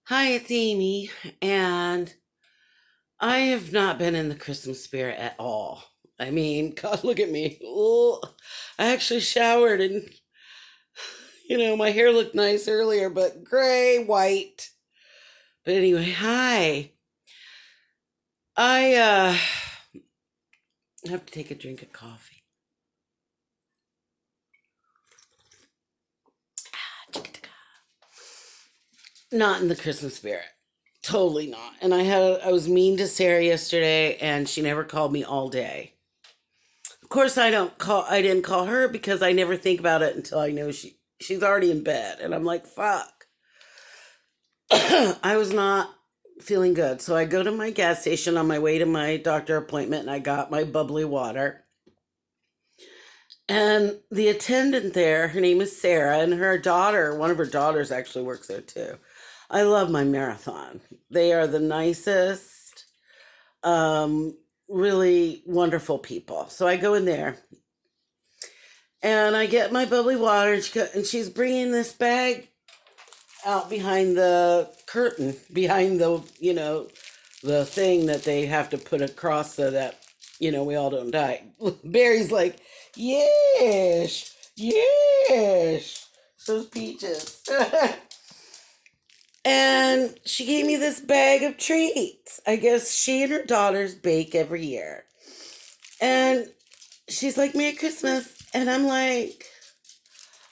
Hi, it's Amy, and I have not been in the Christmas spirit at all. I mean, God, look at me. Ooh, I actually showered and, my hair looked nice earlier, but gray, white. But anyway, hi. I have to take a drink of coffee. Not in the Christmas spirit. Totally not. And I was mean to Sarah yesterday and she never called me all day. Of course, I didn't call her because I never think about it until I know she's already in bed and I'm like, fuck. I was not feeling good. So I go to my gas station on my way to my doctor appointment and I got my bubbly water. And the attendant there, her name is Sarah, and her daughter, one of her daughters actually works there too. I love my marathon. They are the nicest, um, really wonderful people. So I go in there and I get my bubbly water, and she's bringing this bag out behind the curtain, behind the thing that they have to put across so that, we all don't die. Barry's like, yes, yes, those peaches. And she gave me this bag of treats. I guess she and her daughters bake every year. And she's like, Merry Christmas. And I'm like,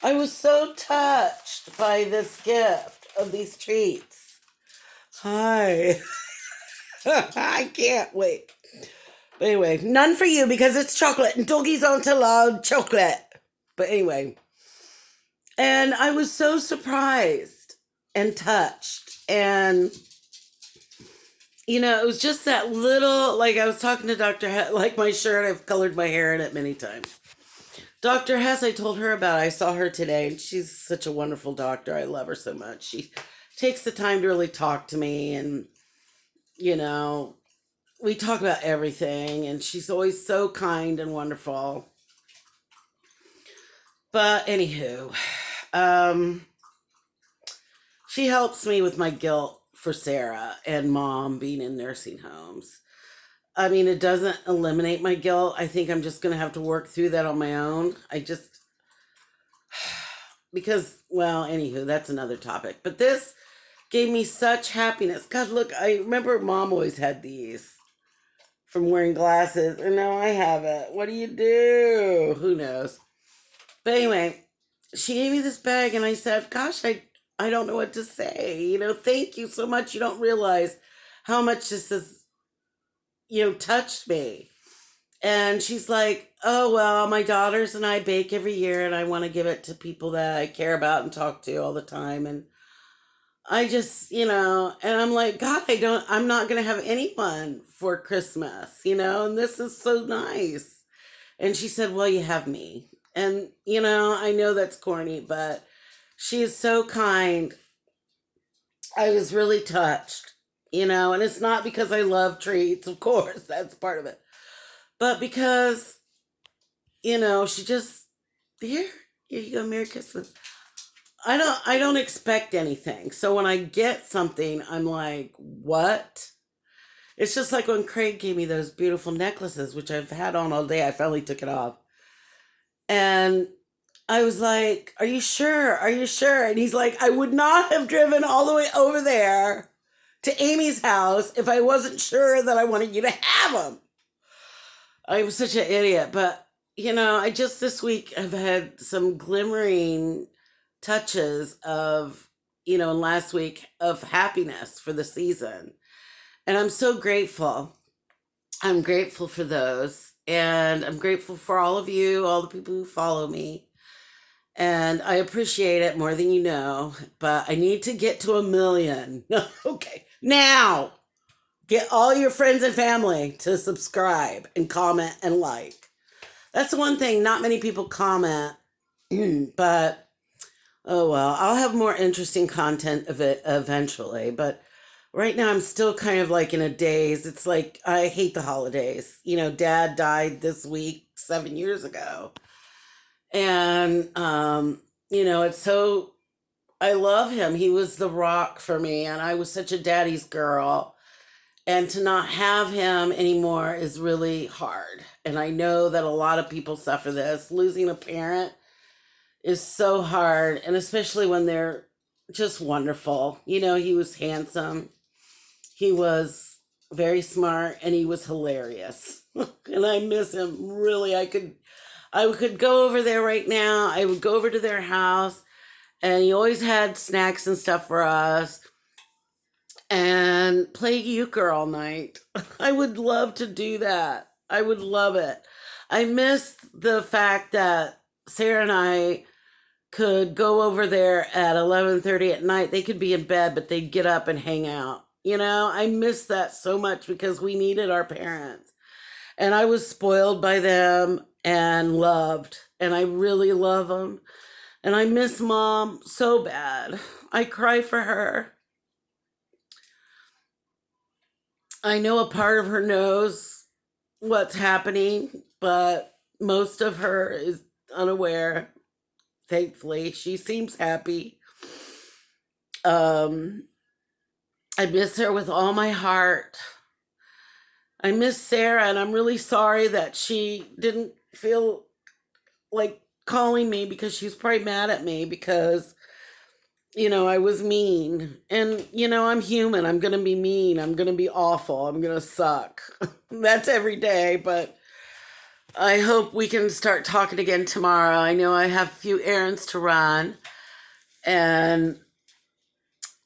I was so touched by this gift of these treats. Hi. I can't wait. But anyway, none for you because it's chocolate and doggies aren't allowed chocolate. But anyway, and I was so surprised and touched. And, it was just that little, like I was talking to like my shirt, I've colored my hair in it many times. Dr. Hess, I told her about. I saw her today, and she's such a wonderful doctor. I love her so much. She takes the time to really talk to me, and you know, we talk about everything, and she's always so kind and wonderful. But anywho, um, she helps me with my guilt for Sarah and mom being in nursing homes. I mean, it doesn't eliminate my guilt. I think I'm just going to have to work through that on my own. Because, well, anywho, that's another topic. But this gave me such happiness. God, look, I remember mom always had these from wearing glasses, and now I have it. What do you do? Who knows? But anyway, she gave me this bag, and I said, Gosh, I don't know what to say. Thank you so much. You don't realize how much this has, touched me. And she's like, Oh, well, my daughters and I bake every year, and I want to give it to people that I care about and talk to all the time. And I just, and I'm like, God, I'm not going to have anyone for Christmas, and this is so nice. And she said, Well, you have me. And, I know that's corny, but she is so kind. I was really touched, and it's not because I love treats, of course, that's part of it, but because, she just, here you go, Merry Christmas. I don't expect anything. So when I get something, I'm like, what? It's just like when Craig gave me those beautiful necklaces, which I've had on all day. I finally took it off. And I was like, Are you sure? Are you sure? And he's like, I would not have driven all the way over there to Amy's house if I wasn't sure that I wanted you to have them. I was such an idiot. But, I just this week have had some glimmering touches of, and last week of happiness for the season. And I'm so grateful. I'm grateful for those. And I'm grateful for all of you, all the people who follow me. And I appreciate it more than you know. But I need to get to 1 million. Okay. Now, get all your friends and family to subscribe and comment and like. That's the one thing. Not many people comment. But oh well, I'll have more interesting content of it eventually. But right now, I'm still kind of like in a daze. It's like I hate the holidays. Dad died this week 7 years ago, and it's so I love him. He was the rock for me, and I was such a daddy's girl. And to not have him anymore is really hard. And I know that a lot of people suffer this. Losing a parent is so hard, and especially when they're just wonderful. He was handsome, he was very smart, and he was hilarious. And I miss him really. I could go over there right now. I would go over to their house, and he always had snacks and stuff for us and play euchre all night. I would love to do that. I would love it. I miss the fact that Sarah and I could go over there at 11:30 at night. They could be in bed, but they'd get up and hang out. I miss that so much because we needed our parents. And I was spoiled by them and loved, and I really love them. And I miss mom so bad. I cry for her. I know a part of her knows what's happening, but most of her is unaware. Thankfully, she seems happy. Um, I miss her with all my heart. I miss Sarah, and I'm really sorry that she didn't feel like calling me because she was probably mad at me because, I was mean. And, I'm human. I'm going to be mean. I'm going to be awful. I'm going to suck. That's every day, but I hope we can start talking again tomorrow. I know I have a few errands to run, and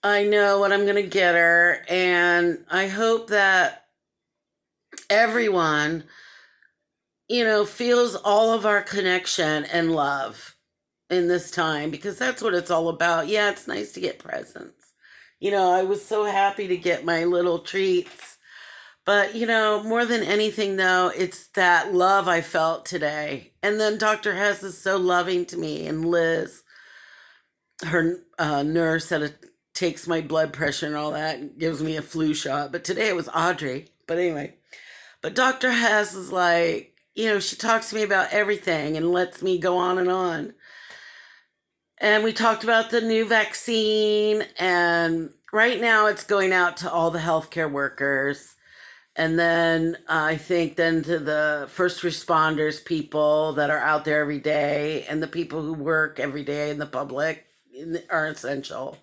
I know what I'm going to get her. And I hope that everyone, feels all of our connection and love in this time, because that's what it's all about. Yeah, it's nice to get presents. I was so happy to get my little treats. But, more than anything, though, it's that love I felt today. And then Dr. Hess is so loving to me, and Liz, her nurse that takes my blood pressure and all that, and gives me a flu shot. But today it was Audrey. But anyway, but Dr. Hess is like, she talks to me about everything and lets me go on and on. And we talked about the new vaccine, and right now it's going out to all the healthcare workers. And then I think then to the first responders, people that are out there every day, and the people who work every day in the public are essential.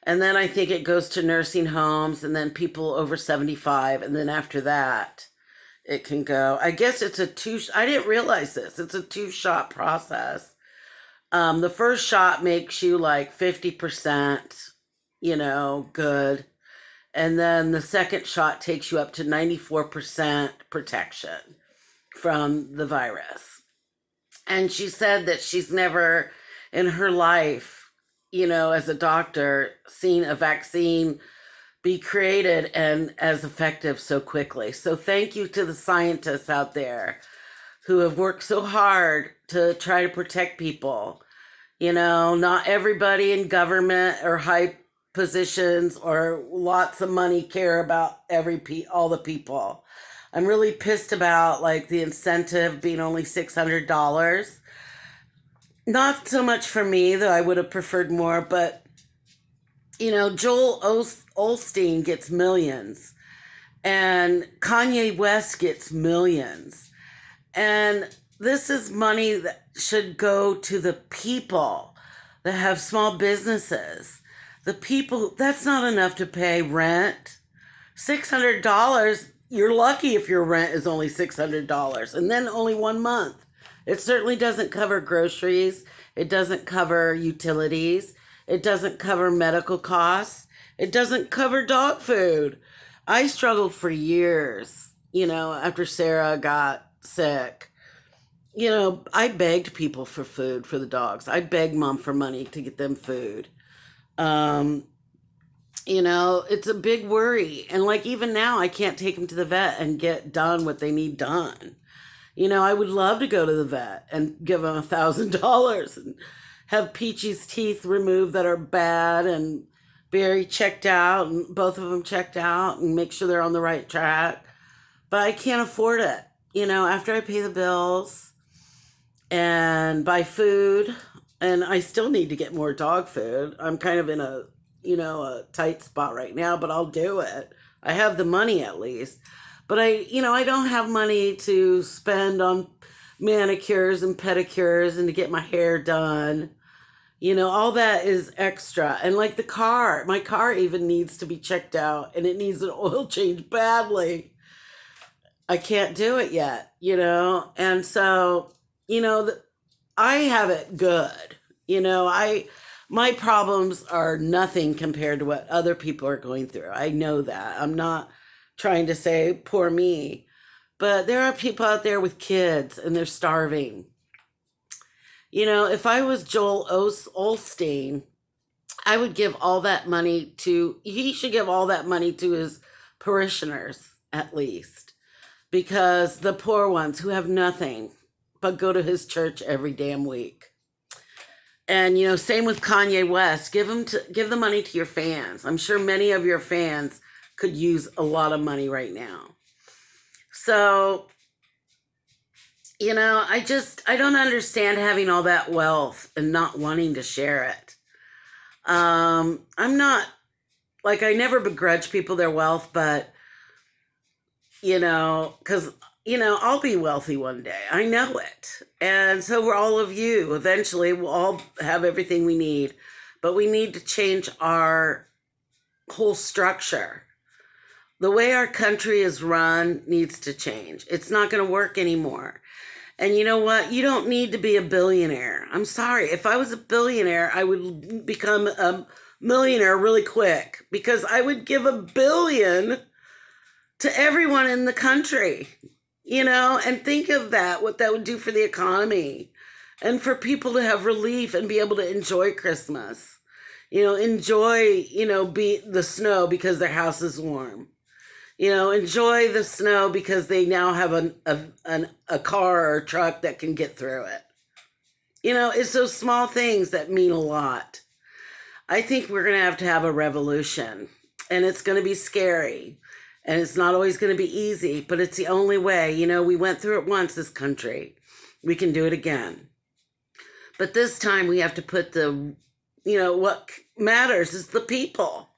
And then I think it goes to nursing homes, and then people over 75. And then after that, it can go. I guess it's I didn't realize this. It's a two-shot process. The first shot makes you like 50%, good. And then the second shot takes you up to 94% protection from the virus. And she said that she's never in her life, as a doctor, seen a vaccine be created and as effective so quickly. So thank you to the scientists out there who have worked so hard to try to protect people. Not everybody in government or high positions or lots of money care about all the people. I'm really pissed about like the incentive being only $600. Not so much for me, though I would have preferred more, but Joel Osteen gets millions, and Kanye West gets millions. And this is money that should go to the people that have small businesses. The people, that's not enough to pay rent. $600, you're lucky if your rent is only $600, and then only 1 month. It certainly doesn't cover groceries. It doesn't cover utilities. It doesn't cover medical costs. It doesn't cover dog food. I struggled for years, after Sarah got sick. I begged people for food for the dogs. I begged mom for money to get them food. Um, it's a big worry. And like even now, I can't take them to the vet and get done what they need done. I would love to go to the vet and give them $1,000 and have Peachy's teeth removed that are bad, and Barry checked out, and both of them checked out, and make sure they're on the right track. But I can't afford it. After I pay the bills and buy food, And I still need to get more dog food. I'm kind of in a, a tight spot right now, but I'll do it. I have the money at least. But I don't have money to spend on manicures and pedicures and to get my hair done. All that is extra. And like my car even needs to be checked out and it needs an oil change badly. I can't do it yet. And so, you know, th- I have it good. My problems are nothing compared to what other people are going through. I know that. I'm not trying to say poor me, but there are people out there with kids and they're starving. If I was Joel Olstein, I would give all that money he should give all that money to his parishioners at least, because the poor ones who have nothing but go to his church every damn week. And same with Kanye West. Give the money to your fans. I'm sure many of your fans could use a lot of money right now. So, I don't understand having all that wealth and not wanting to share it. I'm not like I never begrudge people their wealth, but because I'll be wealthy one day. I know it. And so will all of you. Eventually, we'll all have everything we need. But we need to change our whole structure. The way our country is run needs to change. It's not going to work anymore. And you know what? You don't need to be a billionaire. I'm sorry. If I was a billionaire, I would become a millionaire really quick because I would give $1 billion to everyone in the country, and think of what that would do for the economy and for people to have relief and be able to enjoy Christmas, enjoy, be the snow because their house is warm, enjoy the snow because they now have a car or a truck that can get through it. It's those small things that mean a lot. I think we're going to have a revolution and it's going to be scary. And it's not always going to be easy, but it's the only way. We went through it once, this country. We can do it again. But this time we have to put what matters is the people.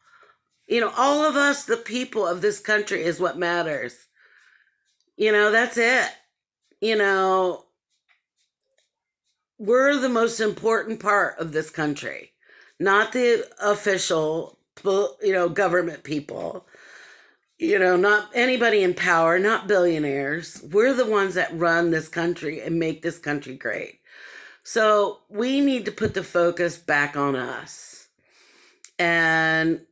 All of us, the people of this country is what matters. That's it. We're the most important part of this country, not the official, government people. Not anybody in power, not billionaires. We're the ones that run this country and make this country great. So we need to put the focus back on us. And,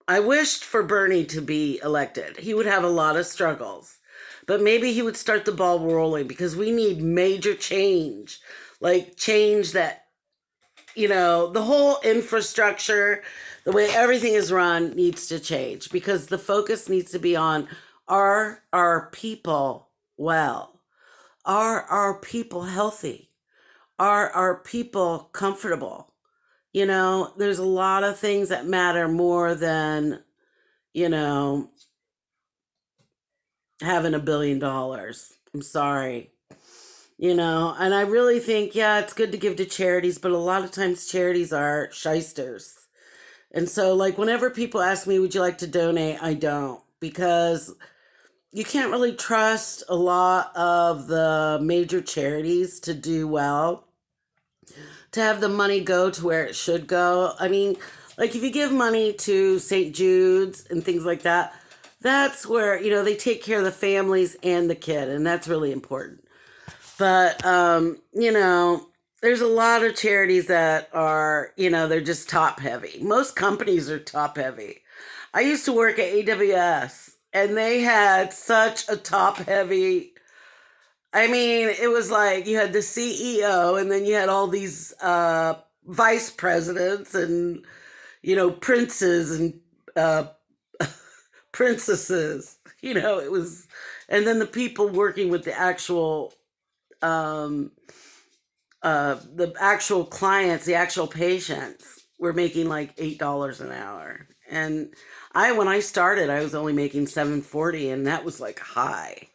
I wished for Bernie to be elected. He would have a lot of struggles, but maybe he would start the ball rolling because we need major change, like change that, the whole infrastructure, the way everything is run needs to change because the focus needs to be on are our people well? Are our people healthy? Are our people comfortable? There's a lot of things that matter more than, you know, having $1 billion. I'm sorry. And I really think, yeah, it's good to give to charities, but a lot of times charities are shysters. And so, like, whenever people ask me, would you like to donate? I don't, because you can't really trust a lot of the major charities to do well, to have the money go to where it should go. I mean, like, if you give money to St. Jude's and things like that, that's where, they take care of the families and the kid, and that's really important. But, there's a lot of charities that are, they're just top heavy. Most companies are top heavy. I used to work at AWS and they had such a top heavy. I mean, it was like you had the CEO and then you had all these vice presidents and, princes and uh, princesses. It was, and then the people working with um, the actual clients, the actual patients were making like $8 an hour. And when I started, I was only making 740 and that was like high.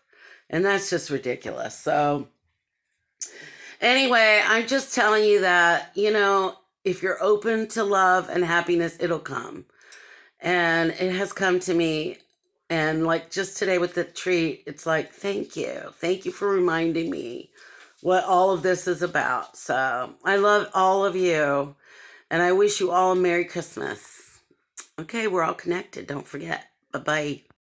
And that's just ridiculous. So Anyway, I'm just telling you that, if you're open to love and happiness, it'll come. And it has come to me. And like just today with the treat, it's like, thank you. Thank you for reminding me what all of this is about. So I love all of you. And I wish you all a Merry Christmas. Okay, we're all connected. Don't forget. Bye bye.